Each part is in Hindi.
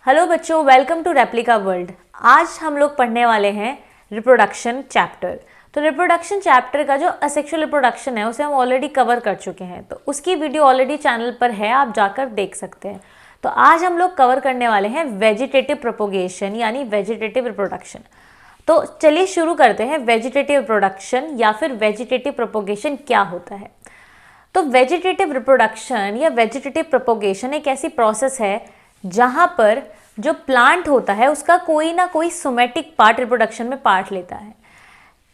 हेलो बच्चों, वेलकम टू रेप्लिका वर्ल्ड। आज हम लोग पढ़ने वाले हैं रिप्रोडक्शन चैप्टर। तो रिप्रोडक्शन चैप्टर का जो असेक्सुअल रिप्रोडक्शन है उसे हम ऑलरेडी कवर कर चुके हैं, तो उसकी वीडियो ऑलरेडी चैनल पर है, आप जाकर देख सकते हैं। तो आज हम लोग कवर करने वाले हैं वेजिटेटिव प्रोपोगेशन यानी वेजिटेटिव रिप्रोडक्शन। तो चलिए शुरू करते हैं। वेजिटेटिव रिप्रोडक्शन या फिर वेजिटेटिव प्रोपोगेशन क्या होता है? तो वेजिटेटिव रिप्रोडक्शन या वेजिटेटिव प्रोपोगेशन एक ऐसी प्रोसेस है जहां पर जो प्लांट होता है उसका कोई ना कोई सोमेटिक पार्ट रिप्रोडक्शन में पार्ट लेता है।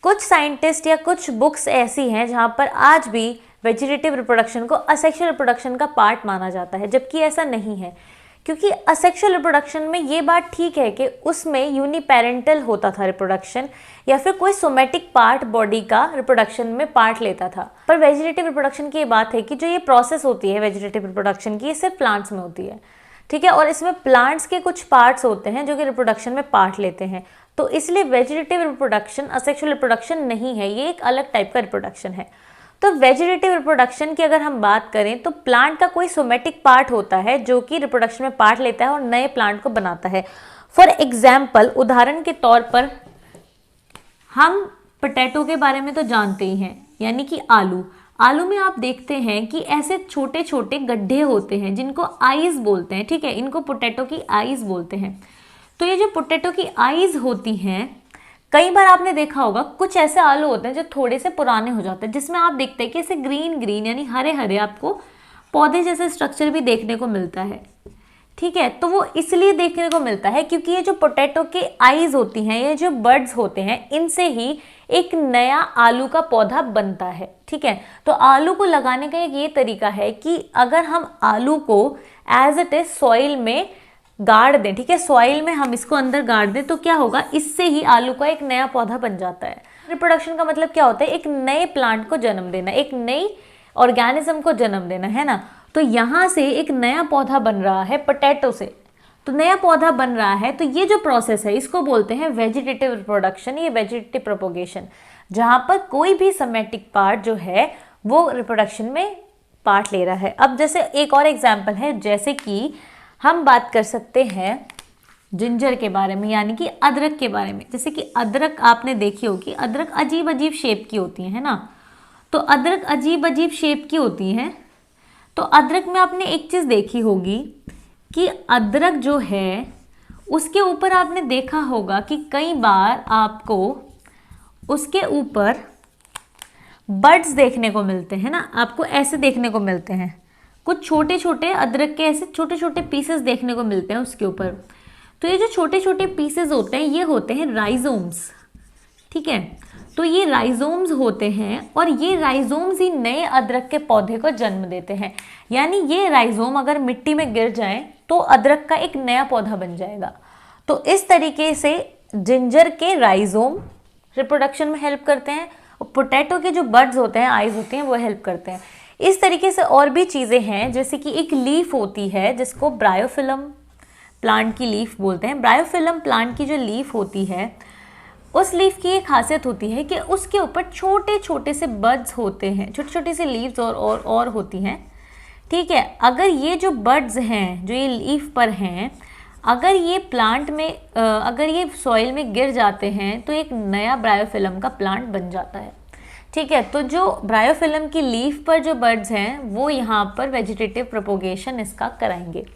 कुछ साइंटिस्ट या कुछ बुक्स ऐसी हैं जहां पर आज भी वेजिटेटिव रिप्रोडक्शन को असेक्सुअल रिप्रोडक्शन का पार्ट माना जाता है, जबकि ऐसा नहीं है। क्योंकि असेक्सुअल रिप्रोडक्शन में ये बात ठीक है कि उसमें यूनिपेरेंटल होता था रिप्रोडक्शन, या फिर कोई सोमेटिक पार्ट बॉडी का रिप्रोडक्शन में पार्ट लेता था। पर वेजिटेटिव रिप्रोडक्शन की ये बात है कि जो ये प्रोसेस होती है वेजिटेटिव रिप्रोडक्शन की, ये सिर्फ प्लांट्स में होती है, ठीक है। और इसमें प्लांट्स के कुछ पार्ट्स होते हैं जो कि रिप्रोडक्शन में पार्ट लेते हैं। तो इसलिए वेजिटेटिव रिप्रोडक्शन असेक्सुअल रिप्रोडक्शन नहीं है, ये एक अलग टाइप का रिप्रोडक्शन है। तो वेजिटेटिव रिप्रोडक्शन की अगर हम बात करें तो प्लांट का कोई सोमेटिक पार्ट होता है जो कि रिप्रोडक्शन में पार्ट लेता है और नए प्लांट को बनाता है। फॉर एग्जाम्पल, उदाहरण के तौर पर हम पोटैटो के बारे में तो जानते ही हैं, यानी कि आलू। आलू में आप देखते हैं कि ऐसे छोटे छोटे गड्ढे होते हैं जिनको आईज बोलते हैं, ठीक है। इनको पोटैटो की आईज बोलते हैं। तो ये जो पोटैटो की आईज होती हैं, कई बार आपने देखा होगा कुछ ऐसे आलू होते हैं जो थोड़े से पुराने हो जाते हैं, जिसमें आप देखते हैं कि ऐसे ग्रीन ग्रीन यानी हरे हरे आपको पौधे जैसे स्ट्रक्चर भी देखने को मिलता है, ठीक है। तो वो इसलिए देखने को मिलता है क्योंकि ये जो पोटैटो के आईज होती हैं, ये जो बर्ड्स होते हैं, इनसे ही एक नया आलू का पौधा बनता है, ठीक है। तो आलू को लगाने का एक ये तरीका है कि अगर हम आलू को एज इट इज सॉइल में गाड़ दें, ठीक है, सॉइल में हम इसको अंदर गाड़ दें, तो क्या होगा, इससे ही आलू का एक नया पौधा बन जाता है। रिप्रोडक्शन का मतलब क्या होता है? एक नए प्लांट को जन्म देना, एक नई ऑर्गेनिज्म को जन्म देना, है ना। तो यहाँ से एक नया पौधा बन रहा है पोटैटो से, तो नया पौधा बन रहा है। तो ये जो प्रोसेस है इसको बोलते हैं वेजिटेटिव रिप्रोडक्शन, ये वेजिटेटिव प्रोपोगेशन, जहाँ पर कोई भी सोमेटिक पार्ट जो है वो रिप्रोडक्शन में पार्ट ले रहा है। अब जैसे एक और एग्जाम्पल है, जैसे कि हम बात कर सकते हैं जिंजर के बारे में, यानी कि अदरक के बारे में। जैसे कि अदरक आपने देखी होगी, अदरक अजीब अजीब शेप की होती है ना। तो अदरक अजीब अजीब शेप की होती है। तो अदरक में आपने एक चीज़ देखी होगी कि अदरक जो है उसके ऊपर आपने देखा होगा कि कई बार आपको उसके ऊपर बड्स देखने को मिलते हैं ना, आपको ऐसे देखने को मिलते हैं। कुछ छोटे छोटे अदरक के ऐसे छोटे छोटे पीसेस देखने को मिलते हैं उसके ऊपर। तो ये जो छोटे छोटे पीसेस होते हैं ये होते हैं राइजोम्स, ठीक है। तो ये राइजोम्स होते हैं और ये राइजोम्स ही नए अदरक के पौधे को जन्म देते हैं। यानी ये राइजोम अगर मिट्टी में गिर जाए तो अदरक का एक नया पौधा बन जाएगा। तो इस तरीके से जिंजर के राइजोम रिप्रोडक्शन में हेल्प करते हैं और पोटैटो के जो बड्स होते हैं, आइज होती हैं, वो हेल्प करते हैं। इस तरीके से और भी चीज़ें हैं, जैसे कि एक लीफ होती है जिसको ब्रायोफिलम प्लांट की लीफ बोलते हैं। ब्रायोफिलम प्लांट की जो लीफ होती है, उस लीफ की एक खासियत होती है कि उसके ऊपर छोटे छोटे से बड्स होते हैं, छोटी छोटी सी लीव्स और होती हैं, ठीक है। अगर ये जो बड्स हैं जो ये लीफ पर हैं, अगर ये प्लांट में अगर ये सॉइल में गिर जाते हैं तो एक नया ब्रायोफिलम का प्लांट बन जाता है, ठीक है। तो जो ब्रायोफिलम की लीफ पर जो बर्ड्स हैं वो यहाँ पर वेजिटेटिव प्रोपोगेशन इसका कराएंगे,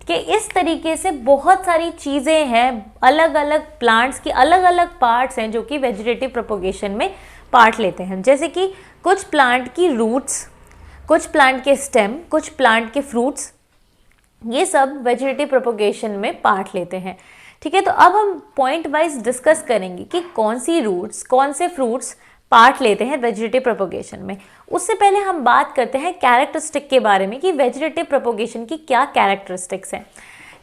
कि इस तरीके से बहुत सारी चीज़ें हैं, अलग अलग प्लांट्स की अलग अलग पार्ट्स हैं जो कि वेजिटेटिव प्रोपोगेशन में पार्ट लेते हैं। जैसे कि कुछ प्लांट की रूट्स, कुछ प्लांट के स्टेम, कुछ प्लांट के फ्रूट्स, ये सब वेजिटेटिव प्रोपोगेशन में पार्ट लेते हैं, ठीक है। तो अब हम पॉइंट वाइज डिस्कस करेंगे कि कौन सी रूट्स, कौन से फ्रूट्स पार्ट लेते हैं वेजिटेटिव प्रोपोगेशन में। उससे पहले हम बात करते हैं कैरेक्टरिस्टिक के बारे में कि वेजिटेटिव प्रोपोगेशन की क्या कैरेक्टरिस्टिक्स हैं,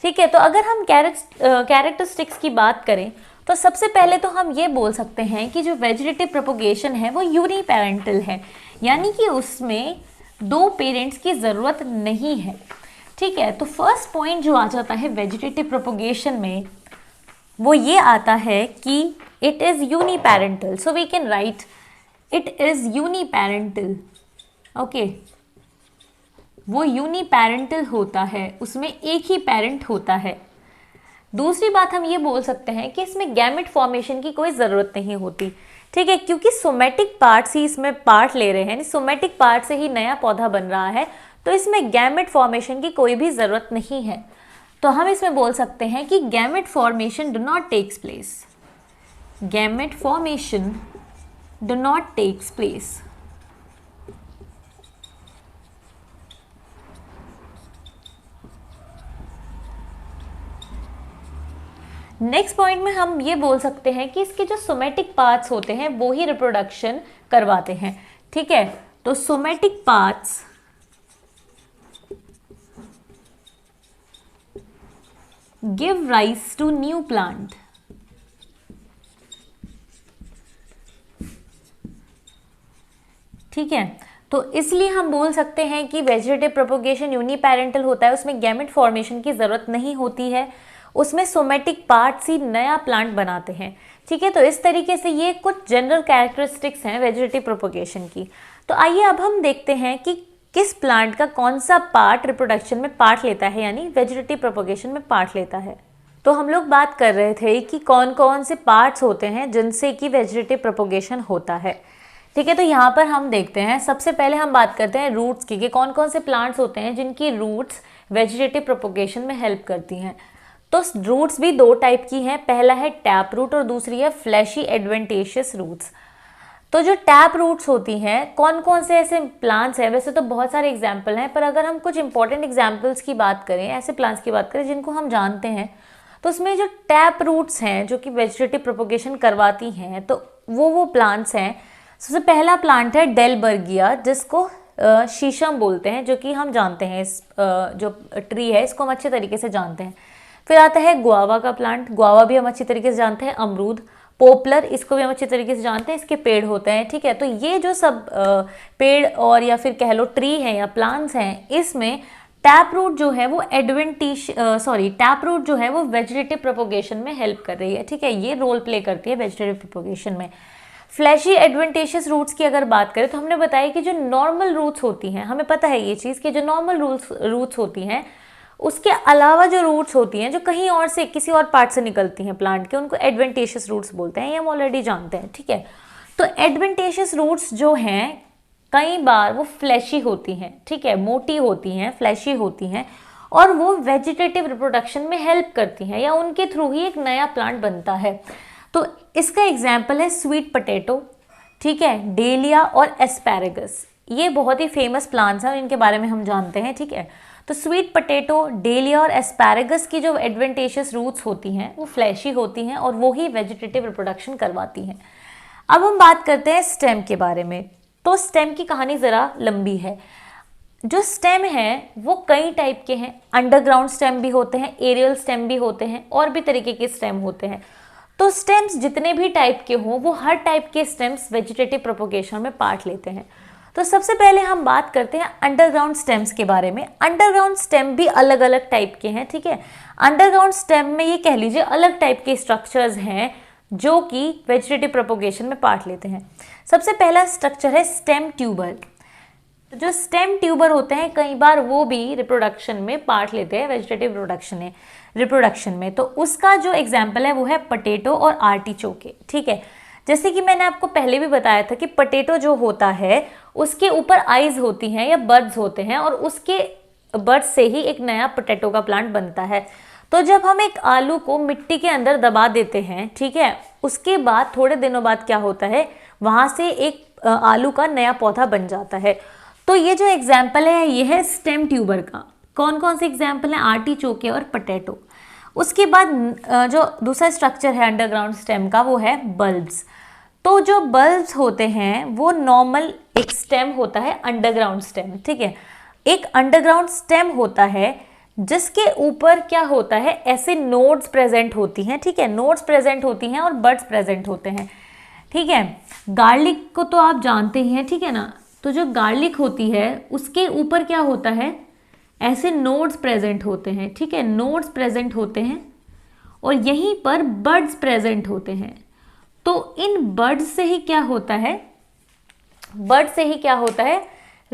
ठीक है। तो अगर हम कैरेक्टरिस्टिक्स की बात करें तो सबसे पहले तो हम ये बोल सकते हैं कि जो वेजिटेटिव प्रोपोगेशन है वो यूनिपेरेंटल है, यानी कि उसमें दो पेरेंट्स की ज़रूरत नहीं है, ठीक है। तो फर्स्ट पॉइंट जो आ जाता है वेजिटेटिव प्रोपोगेशन में वो ये आता है कि it is uniparental. So we can write it is uniparental, okay. वो यूनिपेरेंटल होता है, उसमें एक ही पेरेंट होता है। दूसरी बात हम ये बोल सकते हैं कि इसमें गैमेट फॉर्मेशन की कोई ज़रूरत नहीं होती, ठीक है, क्योंकि सोमेटिक पार्ट्स ही इसमें पार्ट ले रहे हैं, सोमेटिक पार्ट से ही नया पौधा बन रहा है, तो इसमें गैमेट फॉर्मेशन की कोई भी ज़रूरत नहीं है। तो हम इसमें बोल सकते हैं कि gamete formation do not takes place, gamete formation do not takes place. Next point में हम ये बोल सकते हैं कि इसके जो सोमेटिक पार्ट्स होते हैं वो ही रिप्रोडक्शन करवाते हैं, ठीक है। तो somatic parts give rise to new plant, ठीक है। तो इसलिए हम बोल सकते हैं कि वेजिटेटिव प्रोपोगेशन यूनिपेरेंटल होता है, उसमें गैमेट फॉर्मेशन की जरूरत नहीं होती है, उसमें सोमेटिक पार्ट्स ही नया प्लांट बनाते हैं, ठीक है। तो इस तरीके से ये कुछ जनरल कैरेक्टरिस्टिक्स हैं वेजिटेटिव प्रोपोगेशन की। तो आइए अब हम देखते हैं कि किस प्लांट का कौन सा पार्ट रिप्रोडक्शन में पार्ट लेता है, यानी वेजिटेटिव प्रोपोगेशन में पार्ट लेता है। तो हम लोग बात कर रहे थे कि कौन कौन से पार्ट्स होते हैं जिनसे कि वेजिटेटिव प्रोपोगेशन होता है, ठीक है। तो यहाँ पर हम देखते हैं, सबसे पहले हम बात करते हैं रूट्स की, कि कौन कौन से प्लांट्स होते हैं जिनकी रूट्स वेजिटेटिव प्रोपोगेशन में हेल्प करती हैं। तो रूट्स भी दो टाइप की हैं, पहला है टैप रूट और दूसरी है फ्लैशी एडवेंटेशियस रूट्स। तो जो टैप रूट्स होती हैं, कौन कौन से ऐसे प्लांट्स हैं, वैसे तो बहुत सारे एग्जाम्पल हैं, पर अगर हम कुछ इंपॉर्टेंट एग्जाम्पल्स की बात करें, ऐसे प्लांट्स की बात करें जिनको हम जानते हैं, तो उसमें जो टैप रूट्स हैं जो कि वेजिटेटिव प्रोपोगेशन करवाती हैं, तो वो प्लांट्स हैं। सबसे पहला प्लांट है डेलबर्गिया, जिसको शीशम बोलते हैं, जो कि हम जानते हैं, इस जो ट्री है इसको हम अच्छे तरीके से जानते हैं। फिर आता है गुआवा का प्लांट, गुआवा भी हम अच्छी तरीके से जानते हैं। अमरूद, पोपलर, इसको भी हम अच्छी तरीके से जानते हैं, इसके पेड़ होते हैं, ठीक है। तो ये जो सब पेड़ और या फिर कह लो ट्री हैं या प्लांट्स हैं, इसमें टैप रूट जो है वो टैप रूट जो है वो वेजिटेटिव प्रोपोगेशन में हेल्प कर रही है, ठीक है, ये रोल प्ले करती है वेजिटेटिव प्रोपोगेशन में। फ्लैशी एडवेंटेशियस रूट्स की अगर बात करें तो हमने बताया कि जो नॉर्मल रूट्स होती हैं, हमें पता है ये चीज़ कि जो नॉर्मल रूट्स होती हैं, उसके अलावा जो रूट्स होती हैं जो कहीं और से किसी और पार्ट से निकलती हैं प्लांट के, उनको एडवेंटेशियस रूट्स बोलते हैं, ये हम ऑलरेडी जानते हैं, ठीक है। तो एडवेंटेशियस रूट्स जो हैं कई बार वो फ्लैशी होती हैं, ठीक है, मोटी होती हैं, फ्लैशी होती हैं, और वो वेजिटेटिव रिप्रोडक्शन में हेल्प करती हैं, या उनके थ्रू ही एक नया प्लांट बनता है। तो इसका एग्जाम्पल है स्वीट पोटैटो, ठीक है, डेलिया और एस्पैरेगस। ये बहुत ही फेमस प्लांट्स हैं, इनके बारे में हम जानते हैं, ठीक है। तो स्वीट पोटैटो, डेलिया और एस्पैरेगस की जो एडवेंटेशियस रूट्स होती हैं वो फ्लैशी होती हैं और वो ही वेजिटेटिव रिप्रोडक्शन करवाती हैं। अब हम बात करते हैं स्टेम के बारे में। तो स्टेम की कहानी ज़रा लंबी है। जो स्टेम है वो कई टाइप के हैं, अंडरग्राउंड स्टेम भी होते हैं, एरियल स्टेम भी होते हैं, और भी तरीके के स्टेम होते हैं। तो स्टेम्स जितने भी टाइप के हों, वो हर टाइप के स्टेम्स वेजिटेटिव प्रोपोगेशन में पार्ट लेते हैं। तो सबसे पहले हम बात करते हैं अंडरग्राउंड स्टेम्स के बारे में। अंडरग्राउंड स्टेम भी अलग अलग टाइप के हैं, ठीक है। अंडरग्राउंड स्टेम में ये कह लीजिए अलग टाइप के स्ट्रक्चर्स हैं जो कि वेजिटेटिव प्रोपोगेशन में पार्ट लेते हैं। सबसे पहला स्ट्रक्चर है स्टेम ट्यूबर। जो स्टेम ट्यूबर होते हैं कई बार वो भी रिप्रोडक्शन में पार्ट लेते हैं वेजिटेटिव रिप्रोडक्शन में। तो उसका जो एग्जाम्पल है वो है पोटैटो और आर्टिचोके, ठीक है। जैसे कि मैंने आपको पहले भी बताया था कि पोटैटो जो होता है उसके ऊपर आइज होती हैं या बड्स होते हैं, और उसके बड्स से ही एक नया पोटैटो का प्लांट बनता है। तो जब हम एक आलू को मिट्टी के अंदर दबा देते हैं, ठीक है, उसके बाद थोड़े दिनों बाद क्या होता है, वहाँ से एक आलू का नया पौधा बन जाता है। तो ये जो एग्जाम्पल है ये है स्टेम ट्यूबर का। कौन कौन से एग्जाम्पल हैं? आर्टिचोके और पोटैटो। उसके बाद जो दूसरा स्ट्रक्चर है अंडरग्राउंड स्टेम का वो है बल्ब्स। तो जो बल्ब्स होते हैं वो नॉर्मल एक स्टेम होता है अंडरग्राउंड स्टेम, ठीक है। एक अंडरग्राउंड स्टेम होता है जिसके ऊपर क्या होता है, ऐसे नोड्स प्रेजेंट होती हैं, ठीक है, नोड्स प्रेजेंट होती हैं और बड्स प्रेजेंट होते हैं, ठीक है। गार्लिक को तो आप जानते ही हैं, ठीक है ना। तो जो गार्लिक होती है उसके ऊपर क्या होता है, ऐसे नोड्स प्रेजेंट होते हैं, ठीक है, नोड्स प्रेजेंट होते हैं और यहीं पर बड्स प्रेजेंट होते हैं। तो इन बड्स से ही क्या होता है, बड से ही क्या होता है,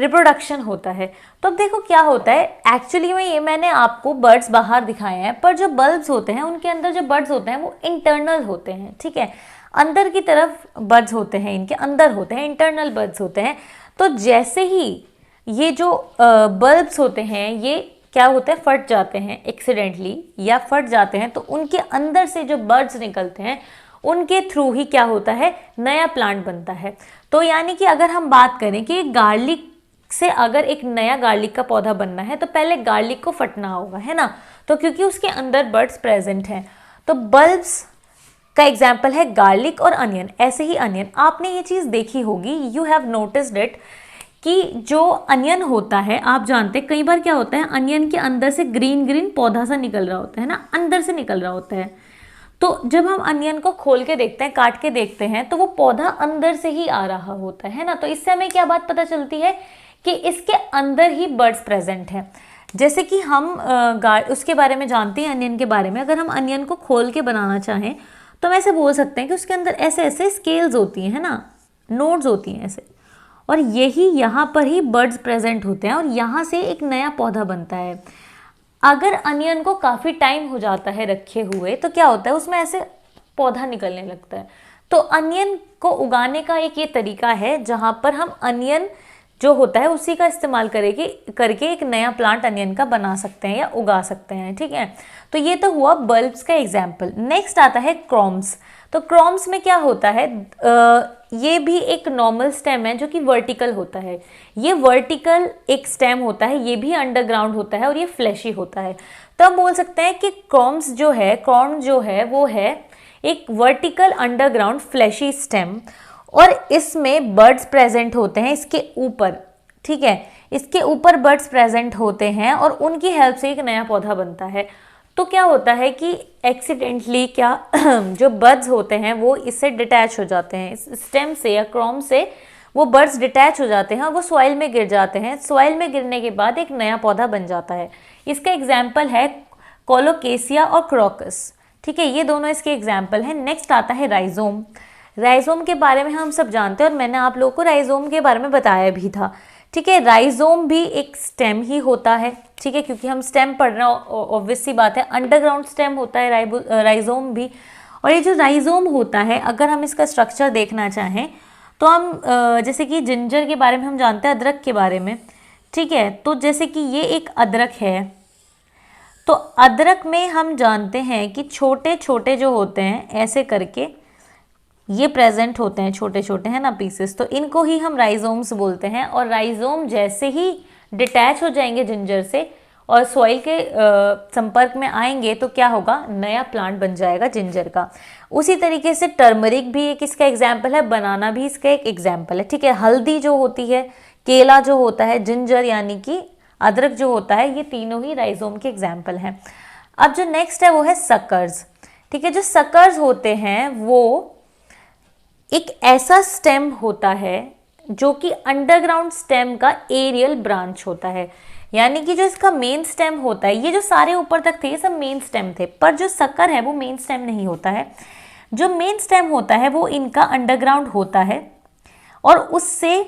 रिप्रोडक्शन होता है। तो अब देखो क्या होता है, एक्चुअली में ये मैंने आपको बर्ड्स बाहर दिखाए हैं, पर जो बल्ब्स होते हैं उनके अंदर जो बर्ड्स होते हैं वो इंटरनल होते हैं, ठीक है, अंदर की तरफ बर्ड्स होते हैं, इनके अंदर होते हैं, इंटरनल बर्ड्स होते हैं। तो जैसे ही ये जो बल्ब्स होते हैं ये क्या होते हैं, फट जाते हैं एक्सीडेंटली या फट जाते हैं, तो उनके अंदर से जो बर्ड्स निकलते हैं उनके थ्रू ही क्या होता है, नया प्लांट बनता है। तो यानी कि अगर हम बात करें कि गार्लिक से अगर एक नया गार्लिक का पौधा बनना है तो पहले गार्लिक को फटना होगा, है ना, तो क्योंकि उसके अंदर बर्ड्स प्रेजेंट हैं। तो बल्ब्स का एग्जाम्पल है गार्लिक और अनियन। ऐसे ही अनियन, आपने ये चीज़ देखी होगी, यू हैव नोटिस्ड इट, कि जो अनियन होता है, आप जानते हैं कई बार क्या होता है, अनियन के अंदर से ग्रीन ग्रीन पौधा सा निकल रहा होता है ना, अंदर से निकल रहा होता है। तो जब हम अनियन को खोल के देखते हैं, काट के देखते हैं, तो वो पौधा अंदर से ही आ रहा होता है ना। तो इससे हमें क्या बात पता चलती है कि इसके अंदर ही बर्ड्स प्रेजेंट हैं। जैसे कि हम उसके बारे में जानते हैं, अनियन के बारे में, अगर हम अनियन को खोल के बनाना चाहें तो हम ऐसे बोल सकते हैं कि उसके अंदर ऐसे ऐसे स्केल्स होती हैं, है ना, नोड्स होती हैं ऐसे, और यही यहाँ पर ही बर्ड्स प्रेजेंट होते हैं और यहाँ से एक नया पौधा बनता है। अगर अनियन को काफ़ी टाइम हो जाता है रखे हुए तो क्या होता है, उसमें ऐसे पौधा निकलने लगता है। तो अनियन को उगाने का एक ये तरीका है जहाँ पर हम अनियन जो होता है उसी का इस्तेमाल करके एक नया प्लांट अनियन का बना सकते हैं या उगा सकते हैं, ठीक है। तो ये तो हुआ बल्ब्स का एग्जाम्पल। नेक्स्ट आता है क्रॉम्स। तो क्रॉम्स में क्या होता है, ये भी एक नॉर्मल स्टेम है जो कि वर्टिकल होता है। ये वर्टिकल एक स्टेम होता है, ये भी अंडरग्राउंड होता है और ये फ्लैशी होता है। तो हम बोल सकते हैं कि कॉर्म जो है वो है एक वर्टिकल अंडरग्राउंड फ्लैशी स्टेम, और इसमें बर्ड्स प्रेजेंट होते हैं इसके ऊपर, ठीक है, इसके ऊपर बर्ड्स प्रेजेंट होते हैं और उनकी हेल्प से एक नया पौधा बनता है। तो क्या होता है कि एक्सीडेंटली क्या जो बर्ड्स होते हैं वो इससे डिटैच हो जाते हैं, इस स्टेम से या क्रॉम से वो बर्ड्स डिटैच हो जाते हैं और वो सॉइल में गिर जाते हैं। सॉइल में गिरने के बाद एक नया पौधा बन जाता है। इसका एग्जाम्पल है कोलोकेसिया और क्रोकस, ठीक है, ये दोनों इसके एग्जाम्पल हैं। नेक्स्ट आता है राइजोम। राइजोम के बारे में हम सब जानते हैं और मैंने आप लोगों को राइजोम के बारे में बताया भी था, ठीक है। राइजोम भी एक स्टेम ही होता है, ठीक है, क्योंकि हम स्टेम पढ़ रहे हैं, ऑब्वियस सी बात है, अंडरग्राउंड स्टेम होता है राइजोम भी। और ये जो राइजोम होता है, अगर हम इसका स्ट्रक्चर देखना चाहें तो हम जैसे कि जिंजर के बारे में हम जानते हैं, अदरक के बारे में, ठीक है। तो जैसे कि ये एक अदरक है, तो अदरक में हम जानते हैं कि छोटे छोटे जो होते हैं ऐसे करके ये प्रेजेंट होते हैं, छोटे छोटे, है ना, पीसेस। तो इनको ही हम राइजोम्स बोलते हैं। और राइजोम जैसे ही डिटैच हो जाएंगे जिंजर से और सॉइल के संपर्क में आएंगे तो क्या होगा, नया प्लांट बन जाएगा जिंजर का। उसी तरीके से टर्मरिक भी एक इसका एग्जाम्पल है, बनाना भी इसका एक एग्जाम्पल है, ठीक है। हल्दी जो होती है, केला जो होता है, जिंजर यानी कि अदरक जो होता है, ये तीनों ही राइजोम के एग्जाम्पल हैं। अब जो नेक्स्ट है वो है सकर्स, ठीक है। जो सकर्स होते हैं वो एक ऐसा स्टेम होता है जो कि अंडरग्राउंड स्टेम का एरियल ब्रांच होता है। यानी कि जो इसका मेन स्टेम होता है, ये जो सारे ऊपर तक थे ये सब मेन स्टेम थे, पर जो सकर है वो मेन स्टेम नहीं होता है। जो मेन स्टेम होता है वो इनका अंडरग्राउंड होता है और उससे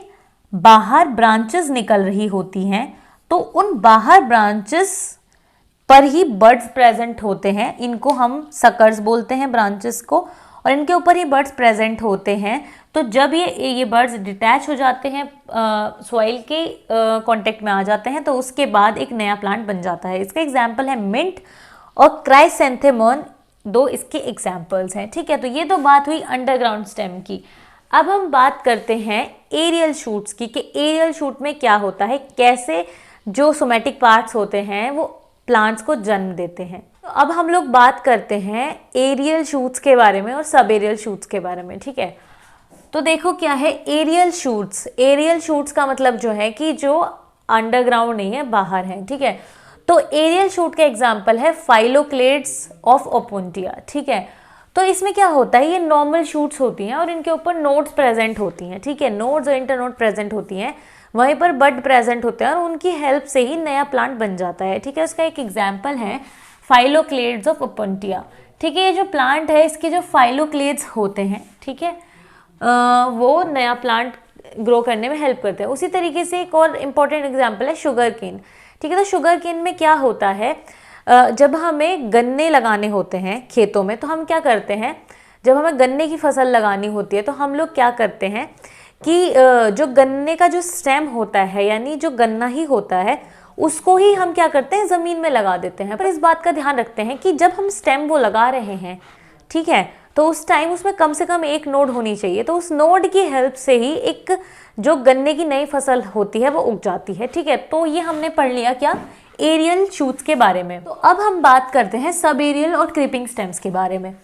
बाहर ब्रांचेस निकल रही होती हैं। तो उन बाहर ब्रांचेस पर ही बर्ड्स प्रेजेंट होते हैं, इनको हम सकर्स बोलते हैं ब्रांचेस को, और इनके ऊपर ही बर्ड्स प्रेजेंट होते हैं। तो जब ये बर्ड्स डिटैच हो जाते हैं, सॉइल के कांटेक्ट में आ जाते हैं, तो उसके बाद एक नया प्लांट बन जाता है। इसका एग्जाम्पल है मिंट और क्राइसेंथेमम, दो इसके एग्जाम्पल्स हैं, ठीक है। तो ये तो बात हुई अंडरग्राउंड स्टेम की। अब हम बात करते हैं एरियल शूट्स की, कि एरियल शूट में क्या होता है, कैसे जो सोमेटिक पार्ट्स होते हैं वो प्लांट्स को जन्म देते हैं। तो अब हम लोग बात करते हैं एरियल शूट्स के बारे में और सब एरियल शूट्स के बारे में, ठीक है। तो देखो क्या है एरियल शूट्स। एरियल शूट्स का मतलब जो है कि जो अंडरग्राउंड नहीं है, बाहर है, ठीक है। तो एरियल शूट का एग्जाम्पल है फाइलोक्लेड्स ऑफ ओपुंटिया, ठीक है। तो इसमें क्या होता है, ये नॉर्मल शूट्स होती हैं और इनके ऊपर नोड्स प्रेजेंट होती हैं, ठीक है, नोड्स और इंटरनोड प्रेजेंट होती हैं, वहीं पर बड प्रेजेंट होते हैं और उनकी हेल्प से ही नया प्लांट बन जाता है, ठीक है। उसका एक एग्जाम्पल है फाइलोक्लेड्स ऑफ ओपुंटिया, ठीक है। ये जो प्लांट है इसके जो फाइलोक्लेड्स होते हैं, ठीक है, वो नया प्लांट ग्रो करने में हेल्प करते हैं। उसी तरीके से एक और इम्पॉर्टेंट एग्जाम्पल है शुगर केन। ठीक है, तो शुगर केन में क्या होता है, जब हमें गन्ने लगाने होते हैं खेतों में तो हम क्या करते हैं, जब हमें गन्ने की फसल लगानी होती है तो हम लोग क्या करते हैं कि जो गन्ने का जो स्टेम होता है, यानी जो गन्ना ही होता है, उसको ही हम क्या करते हैं, ज़मीन में लगा देते हैं। पर इस बात का ध्यान रखते हैं कि जब हम स्टेम वो लगा रहे हैं, ठीक है, तो उस टाइम उसमें कम से कम एक नोड होनी चाहिए। तो उस नोड की हेल्प से ही एक जो गन्ने की नई फसल होती है वो उग जाती है। ठीक है, तो ये हमने पढ़ लिया क्या, एरियल शूट्स के बारे में। तो अब हम बात करते हैं सब एरियल और क्रीपिंग स्टेम्स के बारे में।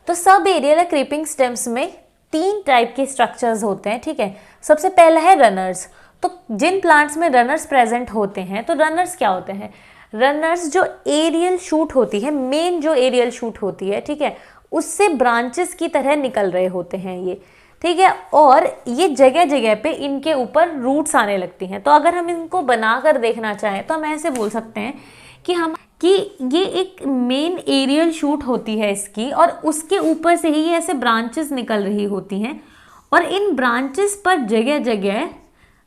तो सब एरियल और क्रीपिंग स्टेम्स में 3 टाइप के स्ट्रक्चर्स होते हैं। ठीक है, सबसे पहला है रनर्स। तो जिन प्लांट्स में रनर्स प्रेजेंट होते हैं, तो रनर्स क्या होते हैं, रनर्स जो एरियल शूट होती है, मेन जो एरियल शूट होती है, ठीक है, उससे ब्रांचेस की तरह निकल रहे होते हैं ये। ठीक है, और ये जगह जगह पे इनके ऊपर रूट्स आने लगती हैं। तो अगर हम इनको बनाकर देखना चाहें तो हम ऐसे बोल सकते हैं कि ये एक मेन एरियल शूट होती है इसकी, और उसके ऊपर से ही ये ऐसे ब्रांचेस निकल रही होती हैं, और इन ब्रांचेस पर जगह जगह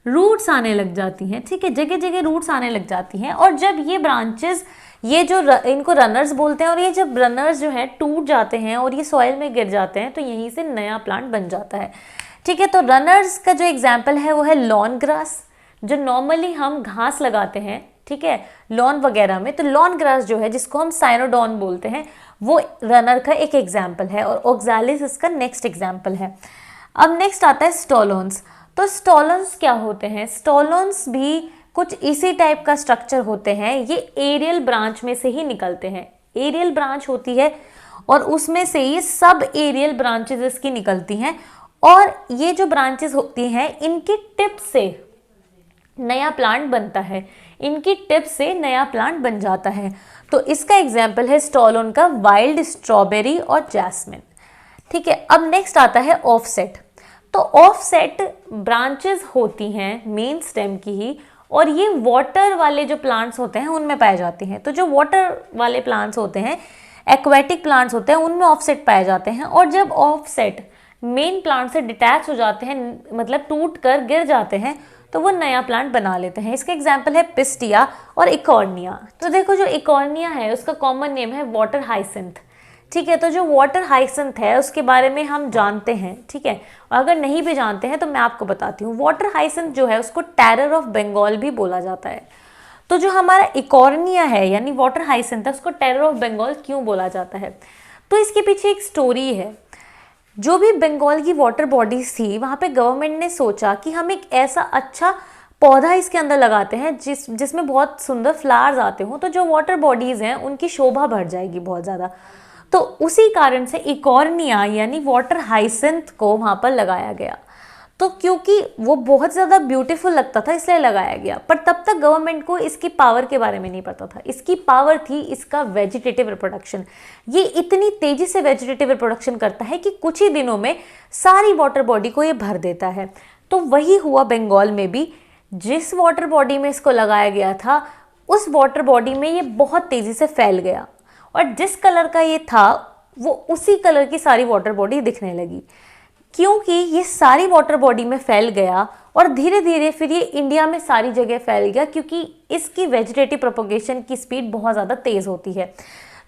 रूट्स आने लग जाती हैं। ठीक है, जगह जगह रूट्स आने लग जाती हैं, और जब ये ब्रांचेस, ये जो इनको रनर्स बोलते हैं, और ये जब रनर्स जो हैं टूट जाते हैं और ये सॉइल में गिर जाते हैं तो यहीं से नया प्लांट बन जाता है। ठीक है, तो रनर्स का जो एग्जाम्पल है वो है लॉन ग्रास, जो नॉर्मली हम घास लगाते हैं, ठीक है, लॉन वगैरह में। तो लॉन ग्रास जो है, जिसको हम साइनोडॉन बोलते हैं, वो रनर का एक एग्जाम्पल है, और ऑक्सालिस इसका नेक्स्ट एग्जाम्पल है। अब नेक्स्ट आता है स्टोलोन्स। तो स्टोलोन्स क्या होते हैं, स्टोलोन्स भी कुछ इसी टाइप का स्ट्रक्चर होते हैं। ये एरियल ब्रांच में से ही निकलते हैं, एरियल ब्रांच होती है और उसमें से ये सब एरियल ब्रांचेस इसकी निकलती हैं, और ये जो ब्रांचेस होती हैं इनकी टिप से नया प्लांट बनता है, इनकी टिप से नया प्लांट बन जाता है। तो इसका एग्जाम्पल है स्टोलोन का वाइल्ड स्ट्रॉबेरी और जैस्मिन। ठीक है, अब नेक्स्ट आता है ऑफसेट। तो ऑफसेट ब्रांचेस होती हैं मेन स्टेम की ही, और ये वाटर वाले जो प्लांट्स होते हैं उनमें पाए जाते हैं। तो जो वाटर वाले प्लांट्स होते हैं, एक्वेटिक प्लांट्स होते हैं, उनमें ऑफसेट पाए जाते हैं। और जब ऑफसेट मेन प्लांट से डिटैच हो जाते हैं, मतलब टूट कर गिर जाते हैं, तो वो नया प्लांट बना लेते हैं। इसका एग्जाम्पल है पिस्टिया और इकॉर्निया। तो देखो, जो इकॉर्निया है उसका कॉमन नेम है वाटर हाइसिंथ। ठीक है, तो जो वाटर हाइसिंथ है उसके बारे में हम जानते हैं। ठीक है, और अगर नहीं भी जानते हैं तो मैं आपको बताती हूँ। वाटर हाइसिंथ जो है उसको टेरर ऑफ बंगाल भी बोला जाता है। तो जो हमारा इकॉर्निया है यानी वाटर हाइसिंथ है, उसको टेरर ऑफ बंगाल क्यों बोला जाता है, तो इसके पीछे एक स्टोरी है। जो भी बंगाल की वाटर बॉडीज थी, वहाँ पे गवर्नमेंट ने सोचा कि हम एक ऐसा अच्छा पौधा इसके अंदर लगाते हैं जिसमें बहुत सुंदर फ्लावर्स आते हों, तो जो वाटर बॉडीज़ हैं उनकी शोभा बढ़ जाएगी बहुत ज़्यादा। तो उसी कारण से इकॉर्निया यानी वाटर हाइसिंथ को वहाँ पर लगाया गया। तो क्योंकि वो बहुत ज़्यादा ब्यूटीफुल लगता था इसलिए लगाया गया, पर तब तक गवर्नमेंट को इसकी पावर के बारे में नहीं पता था। इसकी पावर थी इसका वेजिटेटिव रिप्रोडक्शन। ये इतनी तेज़ी से वेजिटेटिव रिप्रोडक्शन करता है कि कुछ ही दिनों में सारी वाटर बॉडी को ये भर देता है। तो वही हुआ बंगाल में भी। जिस वाटर बॉडी में इसको लगाया गया था, उस वाटर बॉडी में ये बहुत तेज़ी से फैल गया, और जिस कलर का ये था वो उसी कलर की सारी वाटर बॉडी दिखने लगी। क्योंकि ये सारी वाटर बॉडी में फैल गया, और धीरे धीरे फिर ये इंडिया में सारी जगह फैल गया, क्योंकि इसकी वेजिटेटिव प्रोपोगेशन की स्पीड बहुत ज़्यादा तेज़ होती है।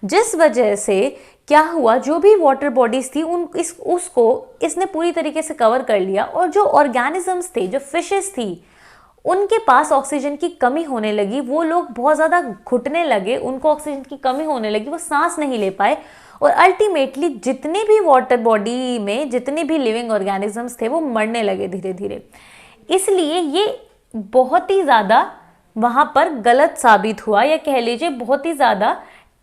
जिस वजह से क्या हुआ, जो भी वाटर बॉडीज़ थी उसको इसने पूरी तरीके से कवर कर लिया, और जो ऑर्गेनिजम्स थे, जो फिशेस थी, उनके पास ऑक्सीजन की कमी होने लगी। वो लोग बहुत ज़्यादा घुटने लगे, उनको ऑक्सीजन की कमी होने लगी, वो सांस नहीं ले पाए, और अल्टीमेटली जितने भी वाटर बॉडी में जितने भी लिविंग ऑर्गेनिजम्स थे वो मरने लगे धीरे धीरे। इसलिए ये बहुत ही ज़्यादा वहाँ पर गलत साबित हुआ, या कह लीजिए बहुत ही ज़्यादा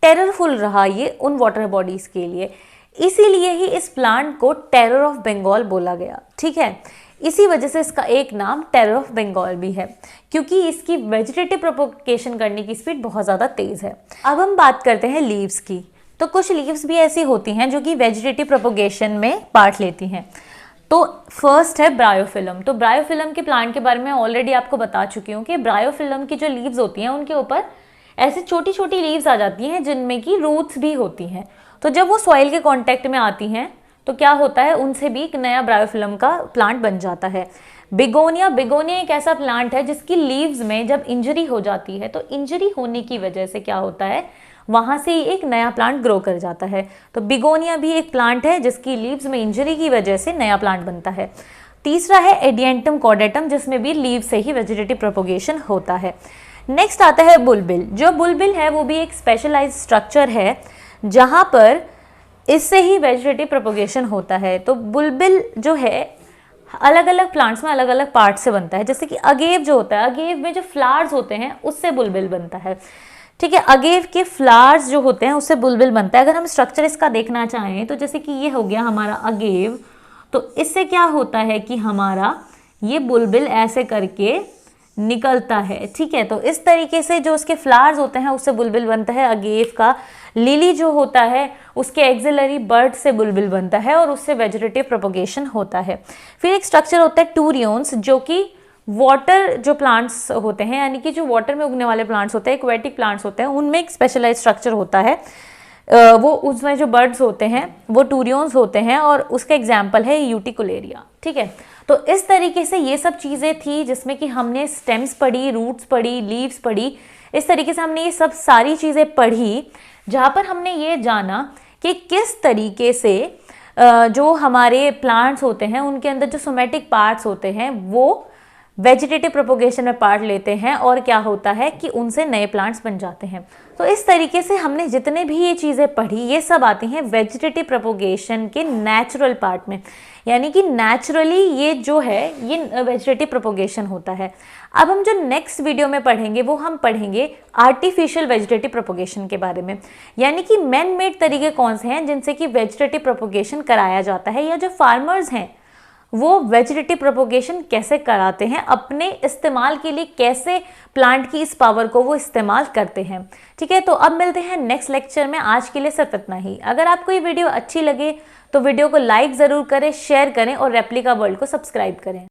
टेररफुल रहा ये उन वाटर बॉडीज़ के लिए। इसीलिए ही इस प्लांट को टेरर ऑफ बंगाल बोला गया। ठीक है, इसी वजह से इसका एक नाम टेरर ऑफ बंगाल भी है, क्योंकि इसकी वेजिटेटिव प्रोपोगेशन करने की स्पीड बहुत ज़्यादा तेज़ है। अब हम बात करते हैं लीव्स की। तो कुछ लीव्स भी ऐसी होती हैं जो कि वेजिटेटिव प्रोपोगेशन में पार्ट लेती हैं। तो फर्स्ट है ब्रायोफिलम। तो ब्रायोफिलम के प्लांट के बारे में ऑलरेडी आपको बता चुकी हूँ कि ब्रायोफिलम की जो लीव्स होती हैं उनके ऊपर ऐसे छोटी छोटी लीव्स आ जाती हैं जिनमें की रूट्स भी होती हैं। तो जब वो सॉइल के कांटेक्ट में आती हैं तो क्या होता है, उनसे भी एक नया ब्रायोफिलम का प्लांट बन जाता है। बिगोनिया एक ऐसा प्लांट है जिसकी लीव्स में जब इंजरी हो जाती है तो इंजरी होने की वजह से क्या होता है, वहां से ही एक नया प्लांट ग्रो कर जाता है। तो बिगोनिया भी एक प्लांट है जिसकी लीव्स में इंजरी की वजह से नया प्लांट बनता है। तीसरा है एडियंटम कॉर्डेटम, जिसमें भी लीव से ही वेजिटेटिव प्रोपोगेशन होता है। नेक्स्ट आता है बुलबिल। जो बुलबिल है वो भी एक स्पेशलाइज्ड स्ट्रक्चर है जहां पर इससे ही वेजिटेटिव प्रोपोगेशन होता है। तो बुलबिल जो है अलग अलग प्लांट्स में अलग अलग पार्ट से बनता है। जैसे कि अगेव जो होता है, अगेव में जो फ्लावर्स होते हैं उससे बुलबिल बनता है। ठीक है, अगेव के फ्लावर्स जो होते हैं उससे बुलबिल बनता है। अगर हम स्ट्रक्चर इसका देखना चाहें तो जैसे कि ये हो गया हमारा अगेव, तो इससे क्या होता है कि हमारा ये बुलबिल ऐसे करके निकलता है। ठीक है, तो इस तरीके से जो उसके फ्लावर्स होते हैं उससे बुलबिल बनता है। अगेव का लिली जो होता है उसके एक्सिलरी बर्ड से बुलबिल बनता है और उससे वेजिटेटिव प्रोपोगेशन होता है। फिर एक स्ट्रक्चर होता है टूरियोन्स, जो कि वाटर जो प्लांट्स होते हैं, यानी कि जो वाटर में उगने वाले प्लांट्स होते हैं, एक्वेटिक प्लांट्स होते हैं, उनमें एक स्पेशलाइज स्ट्रक्चर होता है। वो उसमें जो बर्ड्स होते हैं वो टूरियोन्स होते हैं और उसका एग्जाम्पल है यूटिकुलेरिया। ठीक है, तो इस तरीके से ये सब चीज़ें थी जिसमें कि हमने स्टेम्स पढ़ी, रूट्स पढ़ी, लीव्स पढ़ी। इस तरीके से हमने ये सब सारी चीज़ें पढ़ी जहाँ पर हमने ये जाना कि किस तरीके से जो हमारे प्लांट्स होते हैं उनके अंदर जो सोमेटिक पार्ट्स होते हैं वो वेजिटेटिव प्रोपोगेशन में पार्ट लेते हैं और क्या होता है कि उनसे नए प्लांट्स बन जाते हैं। तो इस तरीके से हमने जितने भी ये चीज़ें पढ़ी ये सब आती हैं वेजिटेटिव प्रोपोगेशन के नेचुरल पार्ट में, यानी कि नेचुरली ये जो है ये वेजिटेटिव प्रोपोगेशन होता है। अब हम जो नेक्स्ट वीडियो में पढ़ेंगे वो हम पढ़ेंगे आर्टिफिशियल वेजिटेटिव प्रोपोगेशन के बारे में, यानी कि मैन मेड तरीके कौन से हैं जिनसे कि वेजिटेटिव प्रोपोगेशन कराया जाता है, या जो फार्मर्स हैं वो वेजिटेटिव प्रोपोगेशन कैसे कराते हैं, अपने इस्तेमाल के लिए कैसे प्लांट की इस पावर को वो इस्तेमाल करते हैं। ठीक है, तो अब मिलते हैं नेक्स्ट लेक्चर में। आज के लिए सिर्फ इतना ही। अगर आपको ये वीडियो अच्छी लगे तो वीडियो को लाइक ज़रूर करें, शेयर करें और रेप्लिका वर्ल्ड को सब्सक्राइब करें।